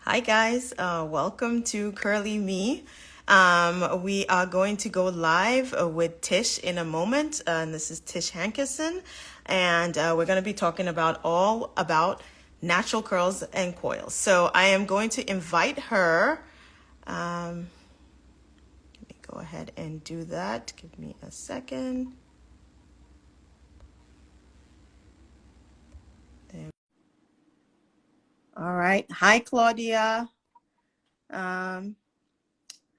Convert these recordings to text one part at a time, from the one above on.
Hi guys, welcome to CurleeMe. We are going to go live with Tish in a moment, and this is Tish Hankerson, and we're going to be talking about all about natural curls and coils. So I am going to invite her. Let me go ahead and do that. Give me a second. There. All right. Hi, Claudia. Um,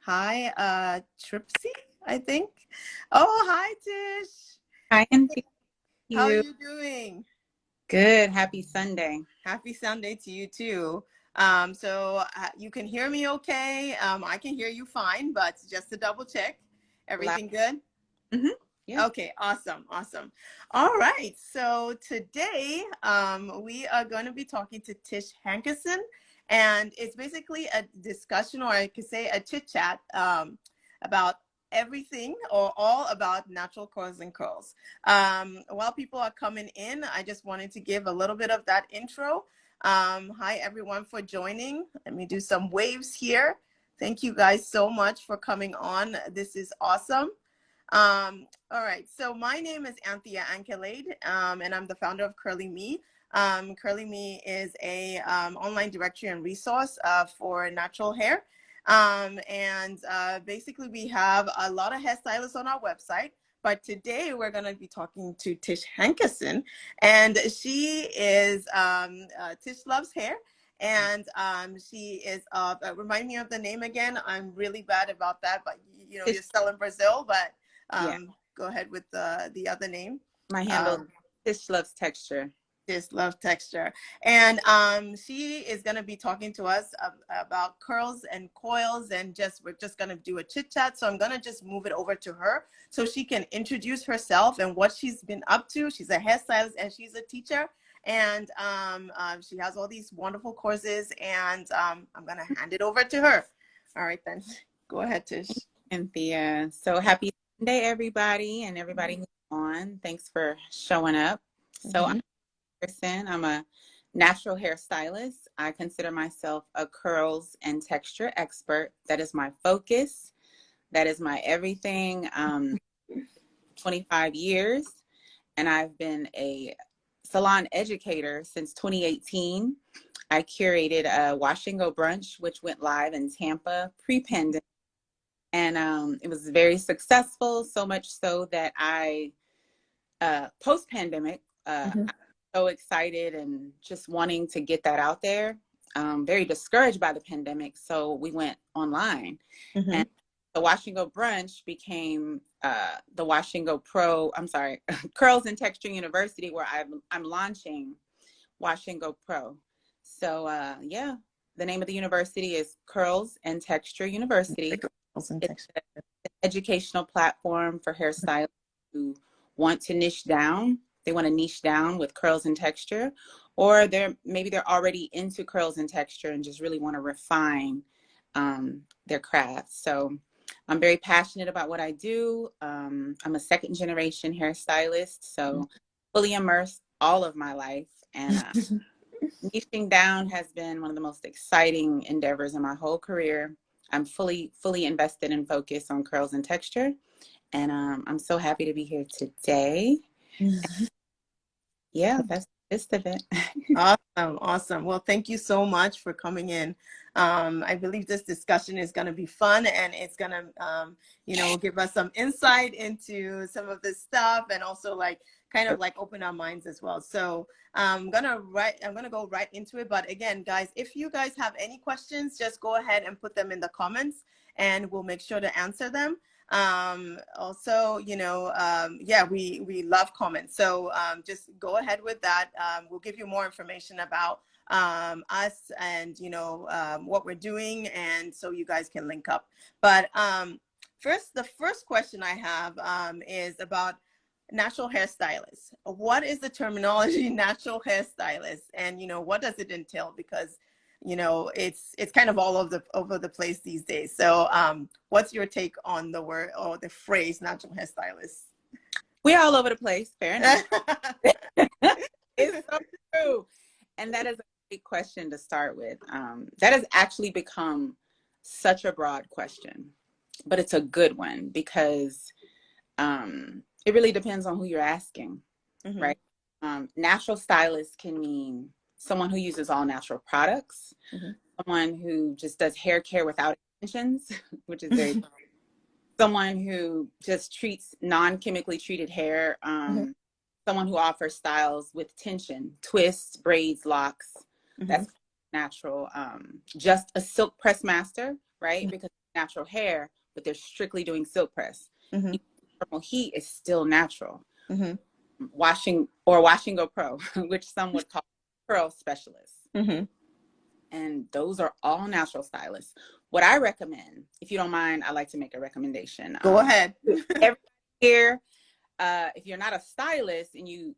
Hi, Tripsy, I think. Oh, hi, Tish. Hi, and thank How are you. you doing? Good. Happy Sunday. Happy Sunday to you too. You can hear me okay. I can hear you fine, but just to double check, Loud. everything good? Yeah. Okay, awesome, awesome. All right, so today we are going to be talking to Tish Hankerson, and it's basically a discussion, or I could say a chit chat about everything or all about natural coils and curls. While people are coming in, I just wanted to give a little bit of that intro. Hi, everyone, for joining. Let me do some waves here. Thank you guys so much for coming on. This is awesome. All right, so my name is Anthea Ankelade, and I'm the founder of CurleeMe. CurleeMe is a online directory and resource for natural hair. Basically, we have a lot of hairstylists on our website. But today we're going to be talking to Tish Hankerson, and she is Tish loves hair, and she is. Remind me of the name again. I'm really bad about that, but you're Tish, still in Brazil, but yeah. go ahead with the other name. My handle, Um, Tish Loves Texture. just love texture. And she is going to be talking to us about curls and coils, and we're just going to do a chit chat. So I'm going to just move it over to her so she can introduce herself and what she's been up to. She's a hairstylist and she's a teacher. And she has all these wonderful courses, and I'm going to hand it over to her. All right, then. Go ahead, Tish. Anthea. So happy Sunday, everybody, and everybody who's on. Thanks for showing up. So I'm Mhm. Hankerson. I'm a natural hairstylist. I consider myself a curls and texture expert. That is my focus. That is my everything. 25 years. And I've been a salon educator since 2018. I curated a Wash and Go brunch, which went live in Tampa pre-pandemic. And it was very successful, so much so that post-pandemic, Mhm. I'm so excited and just wanting to get that out there. Very discouraged by the pandemic, so we went online. And Mhm. the Wash and Go brunch became the Wash and Go Pro, I'm sorry, Curls and Texture University, where I'm launching Wash and Go Pro. So yeah, the name of the university is Curls and Texture University. Curls and It's texture. an educational platform for hairstylists who want to niche down. They want to niche down with curls and texture, or they're already into curls and texture and just really want to refine their craft. So I'm very passionate about what I do. I'm a second generation hairstylist, so fully immersed all of my life. And niching down has been one of the most exciting endeavors in my whole career. I'm fully invested and focused on curls and texture. And I'm so happy to be here today. Yeah, that's the gist of it. Awesome, awesome. Well, thank you so much for coming in. I believe this discussion is going to be fun, and it's going to, give us some insight into some of this stuff, and also like kind of like open our minds as well. So I'm gonna go right into it. But again, guys, if you guys have any questions, just go ahead and put them in the comments, and we'll make sure to answer them. Also, yeah, we love comments, so just go ahead with that. We'll give you more information about us, and what we're doing, and so you guys can link up. But the first question I have is about natural hairstylist. What is the terminology natural hairstylist, and what does it entail? Because it's kind of all over the place these days. So what's your take on the word or the phrase natural hairstylist? We're all over the place. Fair enough. It's so true. And that is a great question to start with. That has actually become such a broad question, but it's a good one because it really depends on who you're asking, right? Natural stylist can mean someone who uses all natural products, someone who just does hair care without extensions, which is very, someone who just treats non-chemically treated hair, someone who offers styles with tension, twists, braids, locks. That's natural. Just a silk press master, right? Because it's natural hair, but they're strictly doing silk press. Thermal heat is still natural. Washing go pro, which some would call curl specialists. And those are all natural stylists. What I recommend, if you don't mind, I like to make a recommendation. Go ahead. Every year, if you're not a stylist and you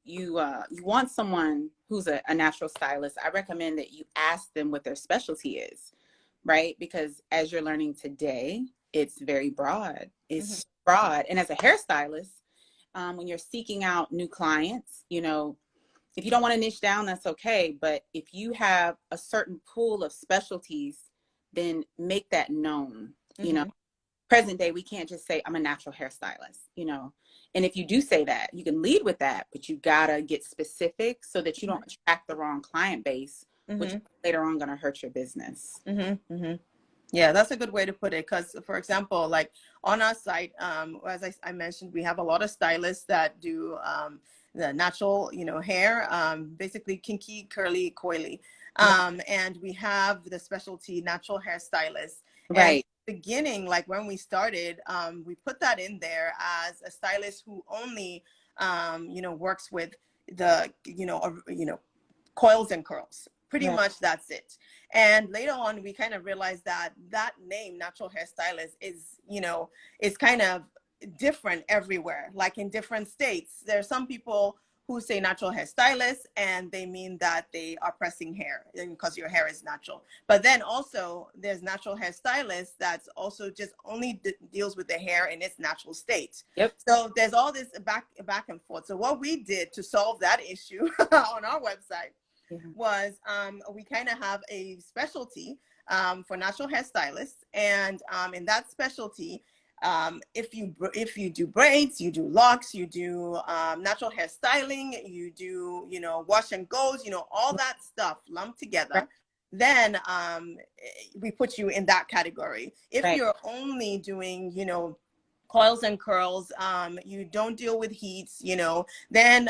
want someone who's a natural stylist, I recommend that you ask them what their specialty is, right? Because as you're learning today, it's very broad. It's broad. And as a hairstylist, when you're seeking out new clients, you know, if you don't want to niche down, that's okay. But if you have a certain pool of specialties, then make that known. You know, present day, we can't just say, I'm a natural hairstylist, you know. And if you do say that, you can lead with that, but you gotta get specific so that you don't attract the wrong client base, which is later on gonna hurt your business. Yeah, that's a good way to put it. Because, for example, like on our site, as I mentioned, we have a lot of stylists that do the natural, you know, hair, basically kinky, curly, coily. And we have the specialty natural hairstylist. And beginning, like when we started, we put that in there as a stylist who only, you know, works with the, you know, coils and curls. Pretty much that's it. And later on, we kind of realized that that name, natural hairstylist, is, you know, is kind of different everywhere. Like in different states, there are some people who say natural hairstylist and they mean that they are pressing hair because your hair is natural. But then also there's natural hairstylist that's also just only deals with the hair in its natural state. So there's all this back and forth. So what we did to solve that issue on our website was we kind of have a specialty for natural hairstylists, and in that specialty, if you do braids, you do locks, you do natural hair styling, you do, you know, wash and goes, you know, all that stuff lumped together, then we put you in that category. If you're only doing, you know, coils and curls, you don't deal with heats, you know, then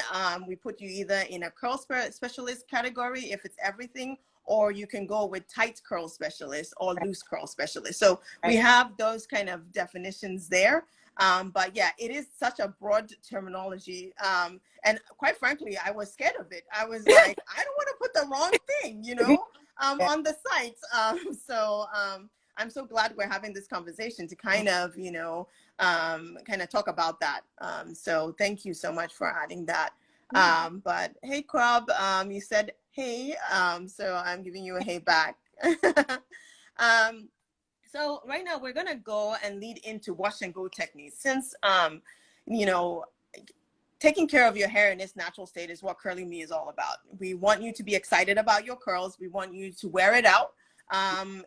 we put you either in a curl specialist category if it's everything, or you can go with tight curl specialist or loose curl specialist. So we have those kind of definitions there. But yeah, it is such a broad terminology. And quite frankly, I was scared of it. I was like, I don't want to put the wrong thing, you know, on the site. So I'm so glad we're having this conversation to kind of, you know, kind of talk about that. So thank you so much for adding that. But hey, Crab, you said hey, so I'm giving you a hey back. So right now we're gonna go and lead into wash and go techniques. Since you know, taking care of your hair in its natural state is what CurleeMe is all about. We want you to be excited about your curls. We want you to wear it out.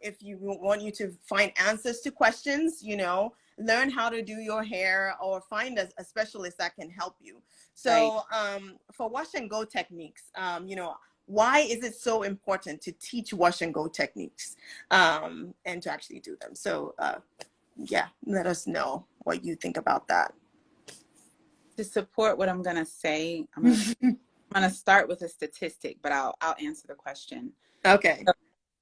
If you want you to find answers to questions, you know, learn how to do your hair, or find a specialist that can help you. So for wash and go techniques, you know, why is it so important to teach wash and go techniques and to actually do them? So yeah, let us know what you think about that. To support what I'm going to say, I'm going to start with a statistic, but I'll answer the question. Okay. So,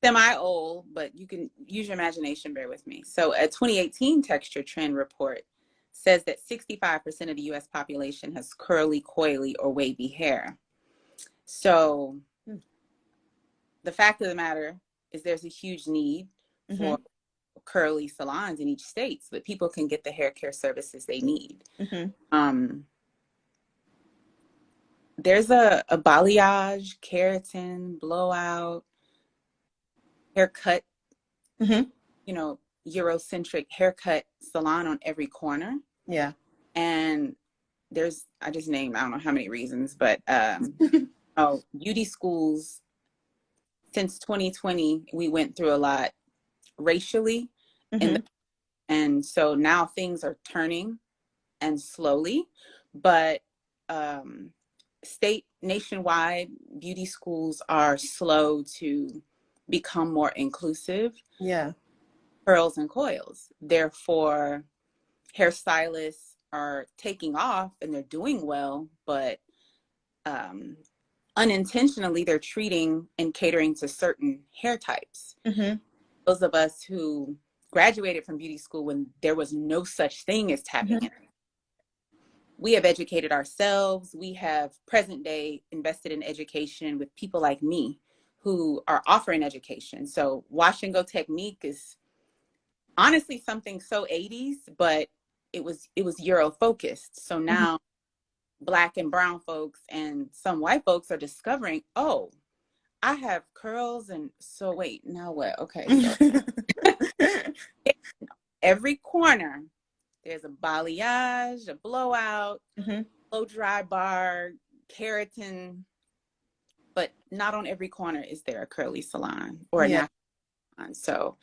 semi-old, but you can use your imagination, bear with me. So a 2018 texture trend report says that 65% of the US population has curly, coily, or wavy hair. So the fact of the matter is there's a huge need for curly salons in each state so that people can get the hair care services they need. There's a balayage, keratin, blowout, haircut, you know, Eurocentric haircut salon on every corner. Yeah. And there's, I just named, I don't know how many reasons, but beauty schools since 2020, we went through a lot racially, Mm-hmm. and so now things are turning, and slowly, but state nationwide beauty schools are slow to become more inclusive. Yeah. Curls and coils. Therefore, hairstylists are taking off and they're doing well, but unintentionally they're treating and catering to certain hair types. Mm-hmm. Those of us who graduated from beauty school when there was no such thing as tapping Mm-hmm. in, we have educated ourselves. We have present day invested in education with people like me who are offering education. So wash and go technique is honestly something so 80s, but it was Euro focused. So Mm-hmm. now Black and brown folks and some white folks are discovering, oh, I have curls, and so wait, now what? Okay, so every corner there's a balayage, a blowout, Mm-hmm. blow dry bar, keratin, but not on every corner is there a curly salon or a Yeah. natural salon. So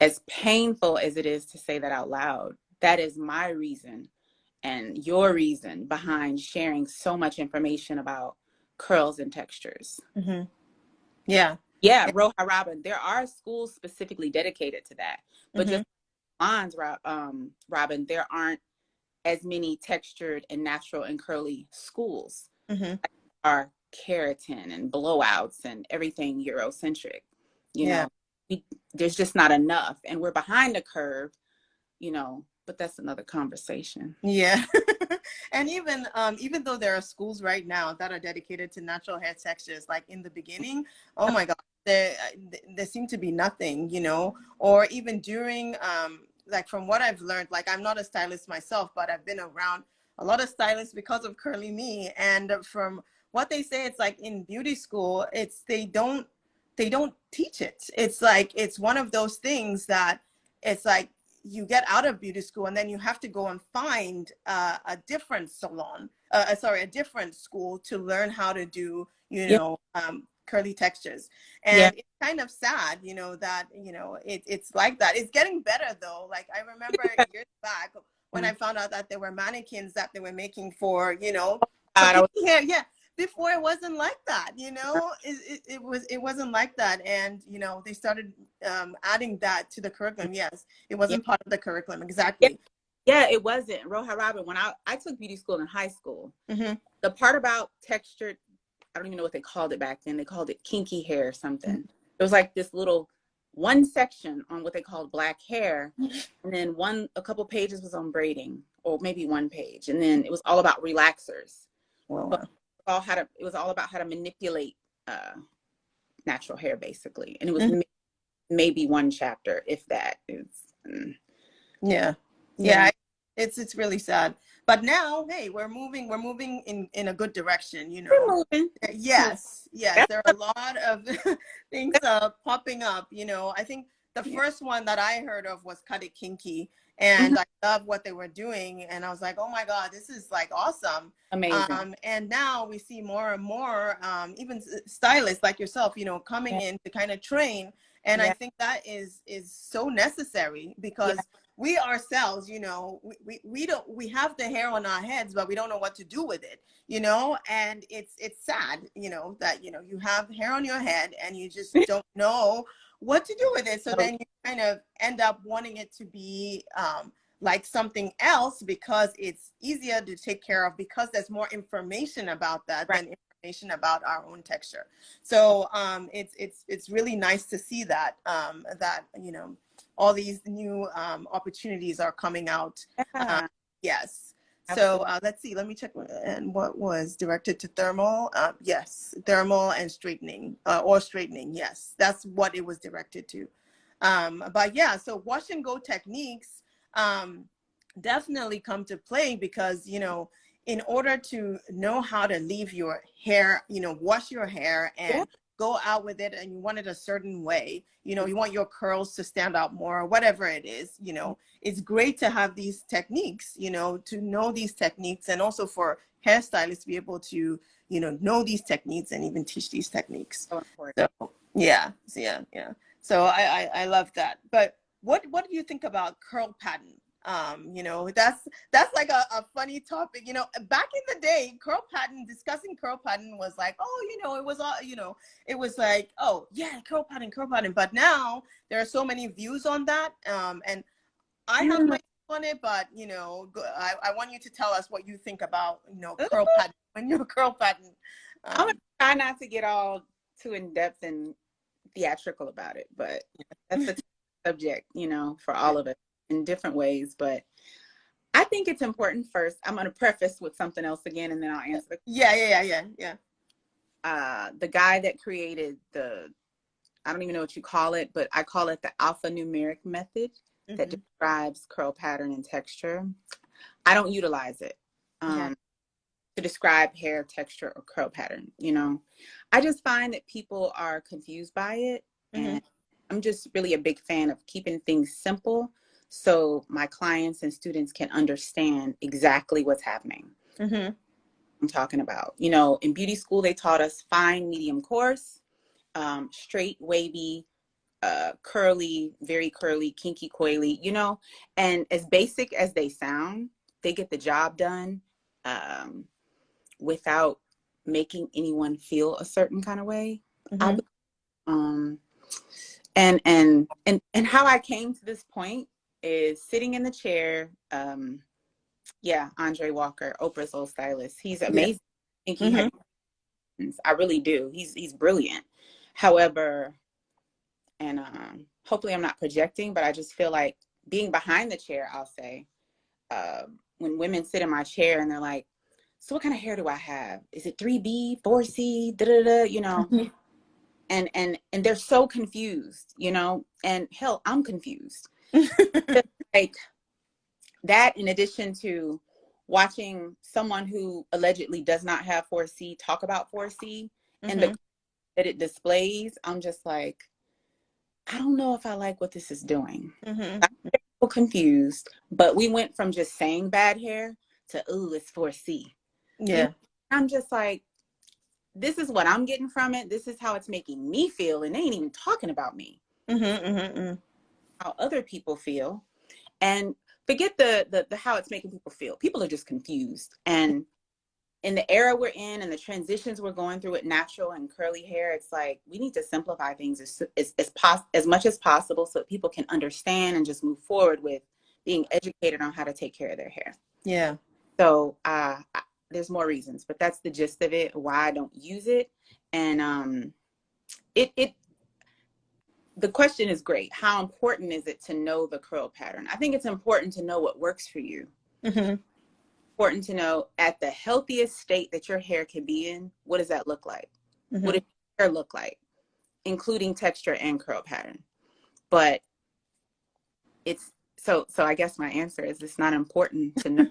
as painful as it is to say that out loud, that is my reason and your reason behind sharing so much information about curls and textures. Mm-hmm. Yeah. Yeah, Yeah. Roha Robin, there are schools specifically dedicated to that. But Mm-hmm. just lines, Robin, there aren't as many textured and natural and curly schools. Mm-hmm. Are keratin and blowouts and everything Eurocentric. You Yeah. know, there's just not enough. And we're behind the curve, but that's another conversation. Yeah. And even though there are schools right now that are dedicated to natural hair textures, like in the beginning, oh my God, there seemed to be nothing, or even during like from what I've learned, like I'm not a stylist myself, but I've been around a lot of stylists because of CurleeMe. And from what they say, it's like in beauty school, they don't teach it. It's like it's one of those things that it's like you get out of beauty school and then you have to go and find a different salon, a different school to learn how to do, Yeah. curly textures. Yeah. And it's kind of sad, that, it's like that. It's getting better though. Like I remember years back when I found out that there were mannequins that they were making for kinky hair. Yeah. Before it wasn't like that, it wasn't like that. And, they started adding that to the curriculum. Yes. It Yeah. wasn't part of the curriculum. Yeah. Exactly. Yeah, it wasn't. Roha Robin, when I took beauty school in high school, Mm-hmm. the part about textured, I don't even know what they called it back then. They called it kinky hair or something. Mm-hmm. It was like this little one section on what they called black hair. And then a couple pages was on braiding, or maybe one page. And then it was all about relaxers. Well, But it was all about how to manipulate natural hair, basically. And it was mm-hmm. maybe one chapter, if that. Yeah. Yeah. It's really sad. But now, hey, we're moving in a good direction, We're moving. Yes. There are a lot of things popping up, I think the first one that I heard of was Cut It Kinky. And I love what they were doing. And I was like, oh my God, this is like awesome. Amazing. And now we see more and more, even stylists like yourself, coming in to kind of train. And I think that is so necessary because we ourselves, we have the hair on our heads, but we don't know what to do with it, and it's sad, that, you have hair on your head and you just don't know what to do with it. So then you kind of end up wanting it to be like something else because it's easier to take care of because there's more information about that than information about our own texture. So it's really nice to see that all these new opportunities are coming out. Yes. So let's see. Let me check. And what was directed to thermal? Yes, thermal and straightening or straightening. Yes, that's what it was directed to. But yeah, so wash and go techniques definitely come to play because in order to know how to leave your hair, wash your hair and go out with it and you want it a certain way, you know, you want your curls to stand out more, or whatever it is, you know, it's great to have these techniques, you know, to know these techniques, and also for hairstylists to be able to, you know these techniques and even teach these techniques. So important. So yeah, so I love that. But what do you think about curl pattern? You know, that's like a funny topic. You know, back in the day, discussing curl pattern was like, oh, you know, it was all, you know, it was like, oh yeah, curl pattern. But now there are so many views on that, and I have my views on it. But you know, I want you to tell us what you think about, you know, curl pattern when you're curl pattern. I'm gonna try not to get all too in depth and theatrical about it, but that's a subject, you know, for all of us in different ways. But I think it's important. First, I'm going to preface with something else again, and then I'll answer. Yeah. The guy that created I don't even know what you call it, but I call it the alphanumeric method that describes curl pattern and texture. I don't utilize it to describe hair texture or curl pattern. You know, I just find that people are confused by it, and I'm just really a big fan of keeping things simple so my clients and students can understand exactly what's happening. I'm talking about, you know, in beauty school, they taught us fine, medium, coarse, straight, wavy, curly, very curly, kinky, coily, you know, and as basic as they sound, they get the job done without making anyone feel a certain kind of way. And how I came to this point is sitting in the chair. Andre Walker, Oprah's old stylist. He's amazing. I think he had, I really do. He's brilliant. However, and hopefully I'm not projecting, but I just feel like being behind the chair, I'll say, when women sit in my chair and they're like, so what kind of hair do I have? Is it 3B, 4C, you know? And they're so confused, you know, and hell, I'm confused. Like that, in addition to watching someone who allegedly does not have 4C talk about 4C and the that it displays, I'm just like, I don't know if I like what this is doing. I'm so confused. But we went from just saying bad hair to, ooh, it's 4C. Yeah. I'm just like, this is what I'm getting from it. This is how it's making me feel. And they ain't even talking about me. How other people feel. And forget the how it's making people feel. People are just confused. And in the era we're in and the transitions we're going through with natural and curly hair, it's like we need to simplify things as much as possible so that people can understand and just move forward with being educated on how to take care of their hair. Yeah. So there's more reasons, but that's the gist of it, why I don't use it. And the question is great. How important is it to know the curl pattern? I think it's important to know what works for you. Important to know at the healthiest state that your hair can be in, what does that look like? What does your hair look like, including texture and curl pattern? But it's so I guess my answer is it's not important to know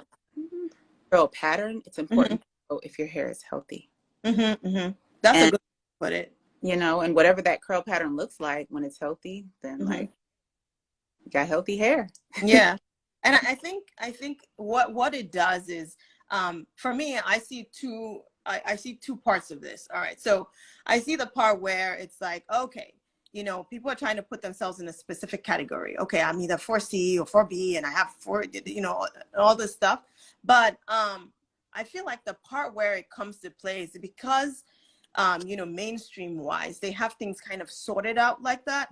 curl pattern. It's important to know if your hair is healthy. That's a good way to put it. You know, and whatever that curl pattern looks like when it's healthy, then like you got healthy hair. Yeah. And I think what it does is, for me, I see two parts of this. All right. So I see the part where it's like, okay, you know, people are trying to put themselves in a specific category. Okay, I'm either 4C or 4B and I have 4, you know, all this stuff. But I feel like the part where it comes to play is because, you know, mainstream wise, they have things kind of sorted out like that.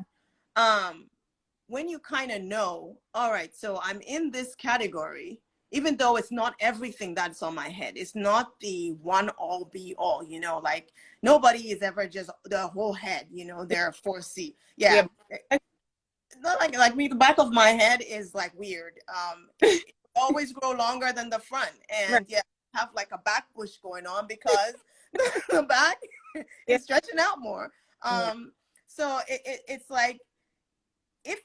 When you kind of know, all right, so I'm in this category, even though it's not everything that's on my head. It's not the one all be all, you know, like nobody is ever just the whole head, you know, they're 4C. Yeah. Not like me, the back of my head is like weird. It always grow longer than the front. And have like a back bush going on because the back is stretching out more. So it's like, if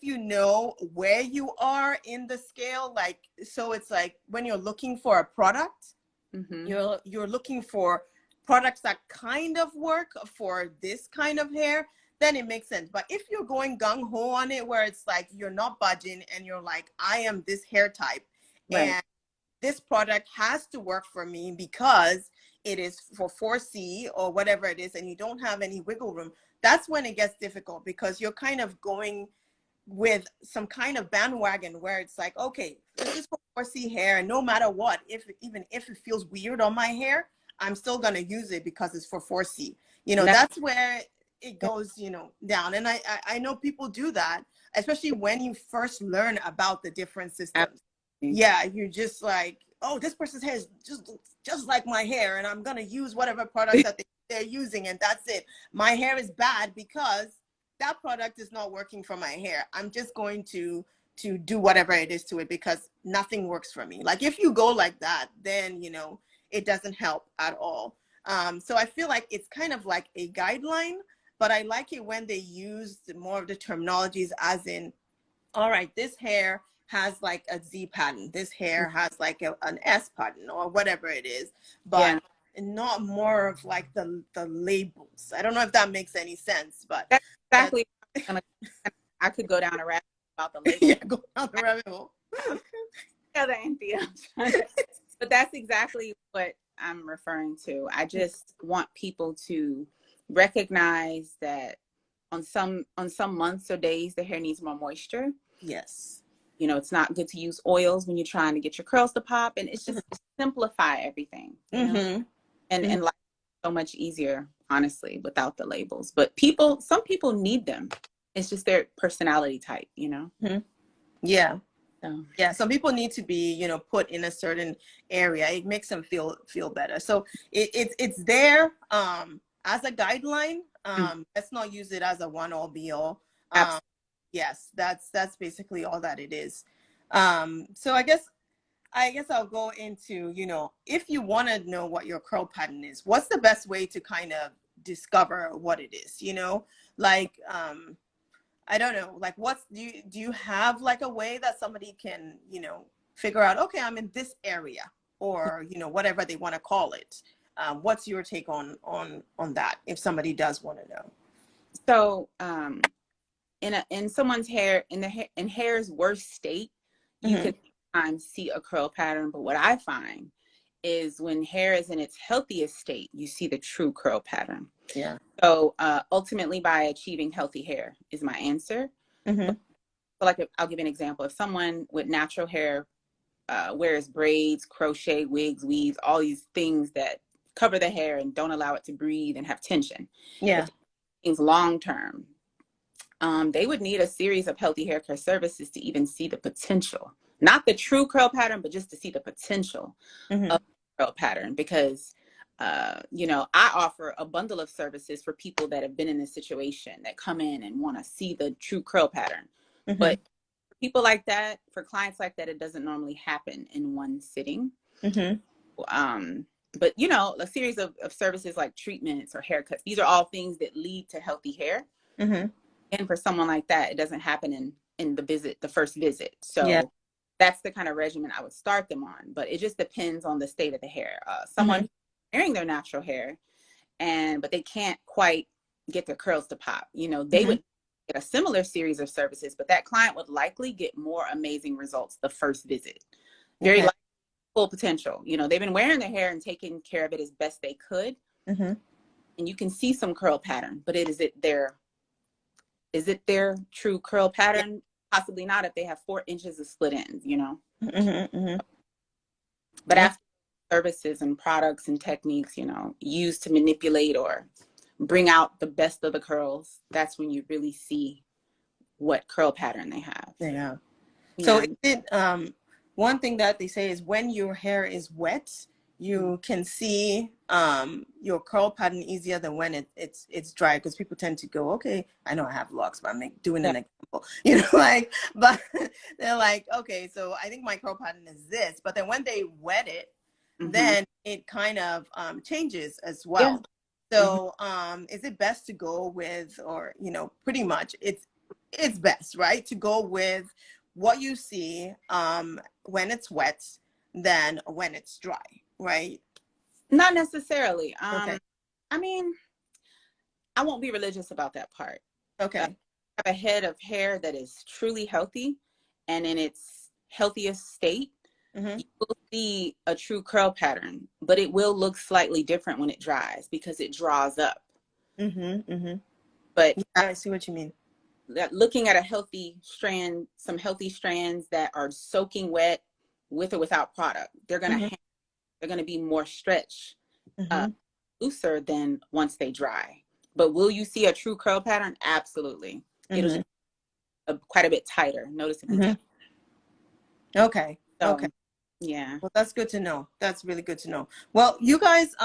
you know where you are in the scale, like, so it's like when you're looking for a product, you're looking for products that kind of work for this kind of hair, then it makes sense. But if you're going gung-ho on it, where it's like you're not budging and you're like, I am this hair type, Right. and this product has to work for me because it is for 4C or whatever it is, and you don't have any wiggle room, that's when it gets difficult, because you're kind of going with some kind of bandwagon where it's like, okay, this is for 4C hair, and no matter what, even if it feels weird on my hair, I'm still going to use it because it's for 4C. You know, that's where it goes, you know, down. And I know people do that, especially when you first learn about the different systems. Yeah, you're just like, oh, this person's hair is just like my hair, and I'm going to use whatever product that they're using, and that's it. My hair is bad because that product is not working for my hair. I'm just going to do whatever it is to it because nothing works for me. Like if you go like that, then, you know, it doesn't help at all. So I feel like it's kind of like a guideline, but I like it when they use more of the terminologies as in, all right, this hair has like a Z pattern. This hair has like an S pattern or whatever it is, but not more of like the labels. I don't know if that makes any sense, but that's exactly. I could go down a rabbit hole about the labels. Yeah, go down the rabbit hole. But that's exactly what I'm referring to. I just want people to recognize that on some months or days, the hair needs more moisture. Yes. You know, it's not good to use oils when you're trying to get your curls to pop, and it's just simplify everything, you know? And life is so much easier, honestly, without the labels. But some people need them. It's just their personality type, you know? Yeah. So. Yeah, some people need to be, you know, put in a certain area. It makes them feel better. So it's there as a guideline. Let's not use it as a one-all be-all. Yes, that's basically all that it is. So I guess I'll go into, you know, if you want to know what your curl pattern is, what's the best way to kind of discover what it is, you know? Like I don't know, like do you have like a way that somebody can, you know, figure out, okay, I'm in this area, or, you know, whatever they want to call it. What's your take on that, if somebody does want to know? So in someone's hair, in hair's worst state, you can sometimes see a curl pattern. But what I find is when hair is in its healthiest state, you see the true curl pattern. Yeah. So ultimately, by achieving healthy hair is my answer. So like, I'll give you an example. If someone with natural hair wears braids, crochet, wigs, weaves, all these things that cover the hair and don't allow it to breathe and have tension. Yeah. Things long term. They would need a series of healthy hair care services to even see the potential, not the true curl pattern, but just to see the potential of the curl pattern. Because, you know, I offer a bundle of services for people that have been in this situation, that come in and want to see the true curl pattern. But for people like that, for clients like that, it doesn't normally happen in one sitting. But, you know, a series of services like treatments or haircuts, these are all things that lead to healthy hair. And for someone like that, it doesn't happen in the first visit. So that's the kind of regimen I would start them on. But it just depends on the state of the hair. Someone wearing their natural hair, but they can't quite get their curls to pop, you know, they would get a similar series of services, but that client would likely get more amazing results the first visit. Very likely full potential. You know, they've been wearing their hair and taking care of it as best they could. And you can see some curl pattern, but is it their true curl pattern? Possibly not if they have 4 inches of split ends, you know. But after services and products and techniques, you know, used to manipulate or bring out the best of the curls, that's when you really see what curl pattern they have. Yeah. So is it, one thing that they say is when your hair is wet, you can see your curl pattern easier than when it's dry, because people tend to go, okay, I know I have locks, but I'm doing an example, you know, like, but they're like, okay, so I think my curl pattern is this, but then when they wet it, then it kind of changes as well. So is it best to go with, or, you know, pretty much it's best, right, to go with what you see when it's wet than when it's dry, right? Not necessarily. Okay. I mean, I won't be religious about that part. Okay. Have a head of hair that is truly healthy and in its healthiest state, Mm-hmm. you will see a true curl pattern, but it will look slightly different when it dries because it draws up. Mm-hmm. Mm-hmm. But Yeah, I see what you mean. that looking at a healthy strand, some healthy strands that are soaking wet with or without product, Mm-hmm. they're gonna be more stretch, uh, Mm-hmm. looser than once they dry. But will you see a true curl pattern? Absolutely. It'll Mm-hmm. just quite a bit tighter, noticeably Mm-hmm. tighter. Okay. Okay. So yeah. Well, that's good to know. That's really good to know. Well, you guys,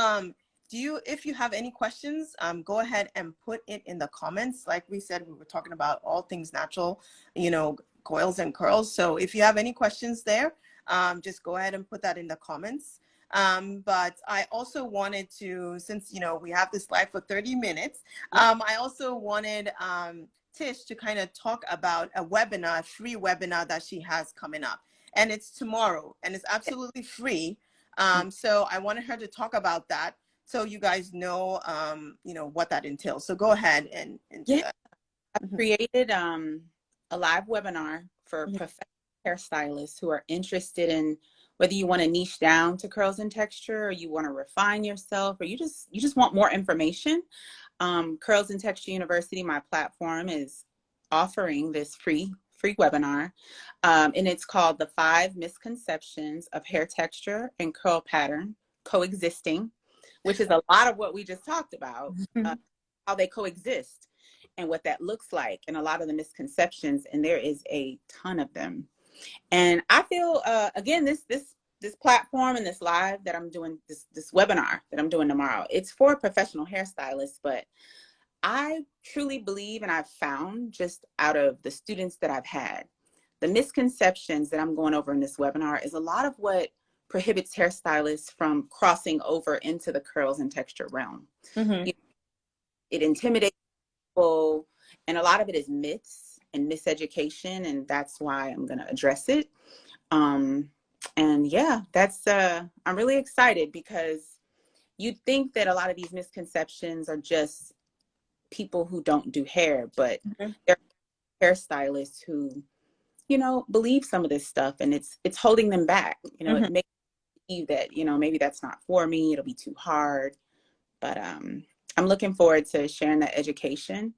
if you have any questions, go ahead and put it in the comments. Like we said, we were talking about all things natural, coils and curls. So if you have any questions there, just go ahead and put that in the comments. But I also wanted to, since, we have this live for 30 minutes, I also wanted, Tish to kind of talk about a webinar, a free webinar that she has coming up. And it's tomorrow, and it's absolutely free. So I wanted her to talk about that, so you guys know, what that entails. So go ahead and do Yeah. that. I've Mm-hmm. created a live webinar for Mm-hmm. professional hairstylists who are interested in whether you want to niche down to curls and texture, or you want to refine yourself, or you just want more information. Curls and Texture University, my platform, is offering this free webinar, and it's called "The 5 Misconceptions of Hair Texture and Curl Pattern Coexisting," which is a lot of what we just talked about, how they coexist and what that looks like, and a lot of the misconceptions. And there is a ton of them. And I feel, again, this platform and this live that I'm doing, this webinar that I'm doing tomorrow, it's for professional hairstylists. But I truly believe, and I've found just out of the students that I've had, the misconceptions that I'm going over in this webinar is a lot of what prohibits hairstylists from crossing over into the curls and texture realm. Mm-hmm. It intimidates people, and a lot of it is myths and miseducation, and that's why I'm going to address it. And yeah, I'm really excited, because you'd think that a lot of these misconceptions are just people who don't do hair, but there are hairstylists who, believe some of this stuff, and it's holding them back. Mm-hmm. It makes you that, maybe that's not for me, it'll be too hard. But I'm looking forward to sharing that education.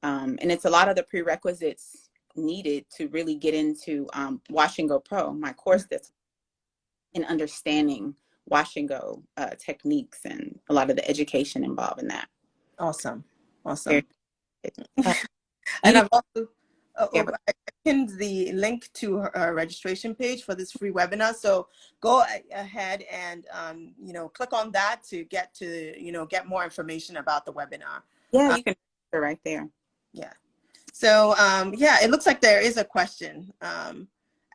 And it's a lot of the prerequisites needed to really get into Wash and Go Pro, my course, that's in understanding wash and go techniques, and a lot of the education involved in that. Awesome. Very Awesome. good. And You I've also yeah, I pinned the link to her registration page for this free webinar. So go ahead and click on that to get more information about the webinar. yeah, Uh, you can right there. yeah. So yeah, it looks like there is a question.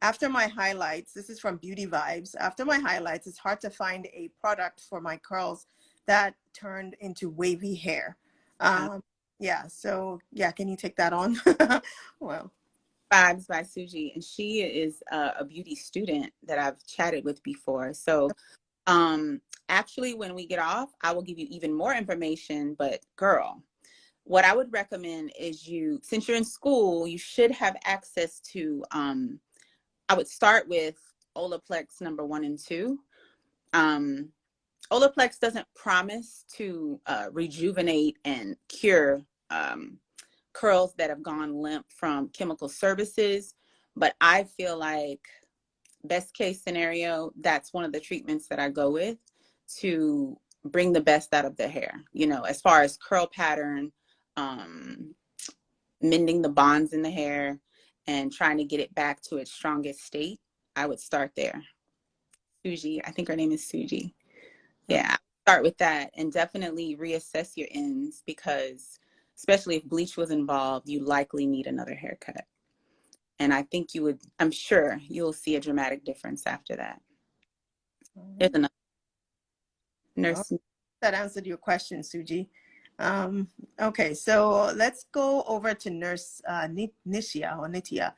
After my highlights, this is from Beauty Vibes. After my highlights, it's hard to find a product for my curls that turned into wavy hair. Yeah, so yeah, can you take that on? Well, Vibes by Suji, and she is a beauty student that I've chatted with before. So actually, when we get off, I will give you even more information. But girl, what I would recommend is, since you're in school, you should have access to, I would start with Olaplex number 1 and 2. Olaplex doesn't promise to rejuvenate and cure curls that have gone limp from chemical services, but I feel like best case scenario, that's one of the treatments that I go with to bring the best out of the hair, as far as curl pattern, um, mending the bonds in the hair, and trying to get it back to its strongest state. I would start there. Suji, I think her name is Suji. Yeah, start with that, and definitely reassess your ends, because especially if bleach was involved, you likely need another haircut. And I'm sure you'll see a dramatic difference after that. There's another well, nurse. that answered your question, Suji. Okay, so let's go over to Nurse Nishia or Nitya.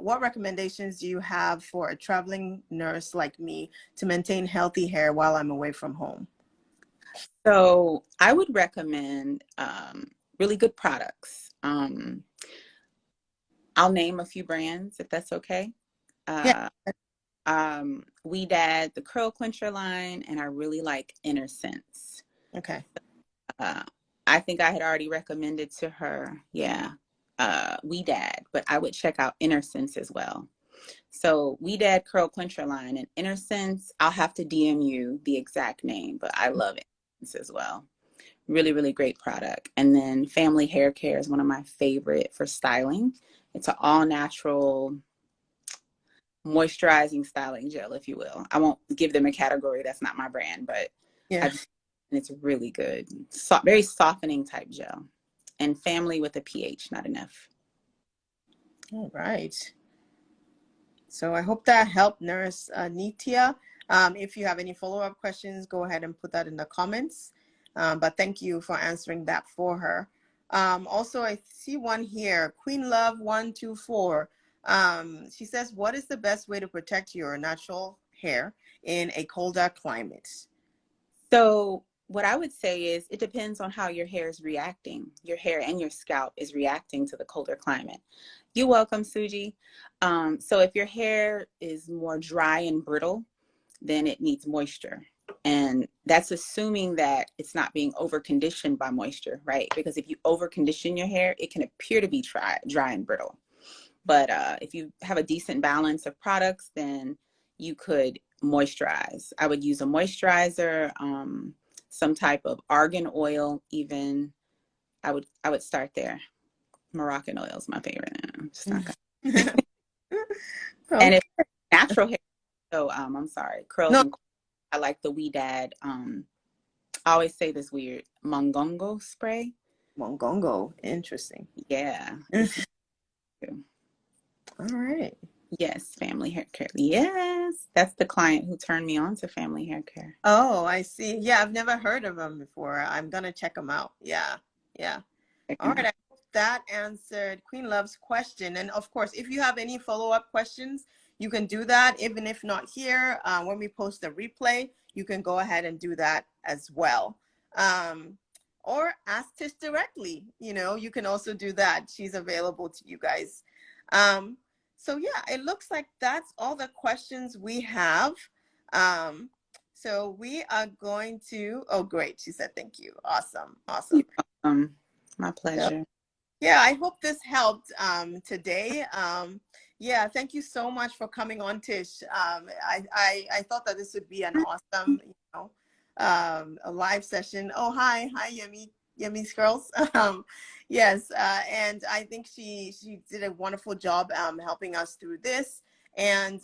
What recommendations do you have for a traveling nurse like me to maintain healthy hair while I'm away from home? So I would recommend really good products. I'll name a few brands if that's okay. Yeah. Uh, We Dad, the Curl Clincher line, and I really like Inner Sense. Okay. Uh, I think I had already recommended to her, yeah, We Dad, but I would check out Inner Sense as well. So We Dad Curl Clincher line and Inner Sense, I'll have to DM you the exact name, but I love Inner Sense as well. Really, really great product. And then Family Hair Care is one of my favorite for styling. It's an all natural moisturizing styling gel, if you will. I won't give them a category. That's not my brand, but Yeah. I just, and it's really good. Very softening type gel. And Family with a pH, not enough. All right. So I hope that helped, Nurse Nitya. If you have any follow-up questions, go ahead and put that in the comments. But thank you for answering that for her. Also, I see one here, Queen Love 124. She says, what is the best way to protect your natural hair in a colder climate? So what I would say is it depends on how your hair is reacting. Your hair and your scalp is reacting to the colder climate. You're welcome, Suji. So if your hair is more dry and brittle, then it needs moisture. And that's assuming that it's not being over conditioned by moisture, right? Because if you over condition your hair, it can appear to be dry and brittle. But if you have a decent balance of products, then you could moisturize. I would use a moisturizer, some type of argan oil, even. I would start there. Moroccan oil is my favorite. I'm just not gonna. And Okay. if natural hair, so I'm sorry, curls No, and I like the We Dad. I always say this weird mongongo spray. Mongongo. Interesting. Yeah. All right. Yes, family hair care. Yes, that's the client who turned me on to family hair care. Oh, I see. Yeah, I've never heard of them before. I'm gonna check them out. Yeah. Yeah. Check All 'em right, out. I hope that answered Queen Love's question. And of course, if you have any follow-up questions, you can do that. Even if not here, when we post the replay, you can go ahead and do that as well. Or ask Tish directly. You can also do that. She's available to you guys. So yeah, it looks like that's all the questions we have. So we are going to, oh, great. She said, thank you. Awesome. Awesome. My So, pleasure. yeah, I hope this helped today. Yeah, thank you so much for coming on, Tish. I thought that this would be an awesome, a live session. Oh, hi, Yummy Girls. Yes, and I think she did a wonderful job helping us through this. And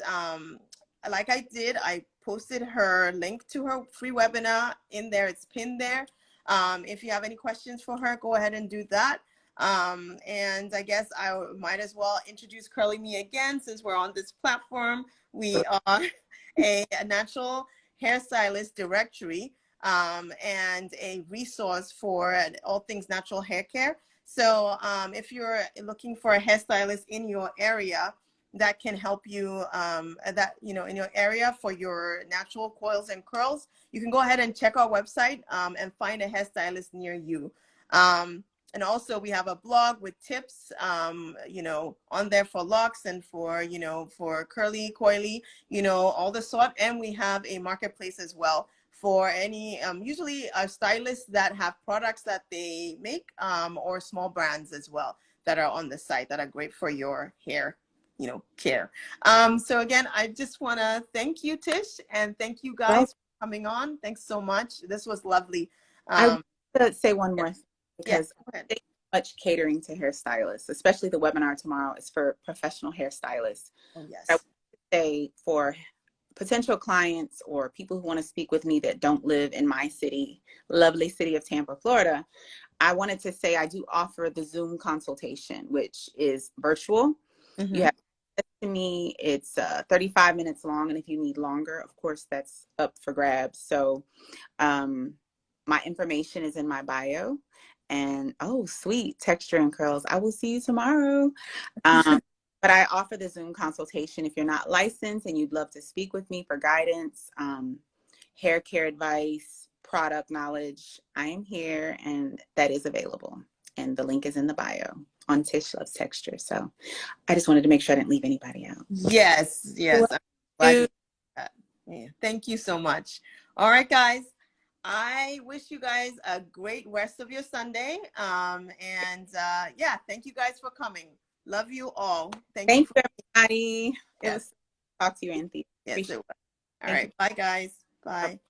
like I posted her link to her free webinar in there. It's pinned there. If you have any questions for her, go ahead and do that. And I guess I might as well introduce CurleeMe again since we're on this platform. We are a natural hairstylist directory and a resource for all things natural hair care. So if you're looking for a hairstylist in your area that can help you in your area for your natural coils and curls, you can go ahead and check our website and find a hairstylist near you. And also we have a blog with tips, on there for locks and for curly, coily, all the sort. And we have a marketplace as well for any, usually stylists that have products that they make or small brands as well that are on the site that are great for your hair, care. So again, I just want to thank you, Tish, and thank you Well, guys for coming on. Thanks so much. This was lovely. I want to say one more thing Yeah, because go ahead. I think much catering to hairstylists, especially the webinar tomorrow is for professional hairstylists. Oh, I yes. would say for potential clients or people who want to speak with me that don't live in my city, lovely city of Tampa, Florida, I wanted to say I do offer the Zoom consultation, which is virtual. You Mm-hmm. have to me, it's 35 minutes long, and if you need longer, of course, that's up for grabs. So my information is in my bio. And oh, sweet, texture and curls. I will see you tomorrow. But I offer the Zoom consultation if you're not licensed and you'd love to speak with me for guidance, hair care advice, product knowledge, I am here, and that is available. And the link is in the bio on Tish Loves Texture. So I just wanted to make sure I didn't leave anybody out. Yes, yes. I'm glad you did that. Yeah, thank you so much. All right, guys. I wish you guys a great rest of your Sunday. Yeah, thank you guys for coming. Love you all. Thank you, everybody. It Yes. was talk to you, Anthea. Yes, it was. All Thank you. right. Bye, guys. Bye.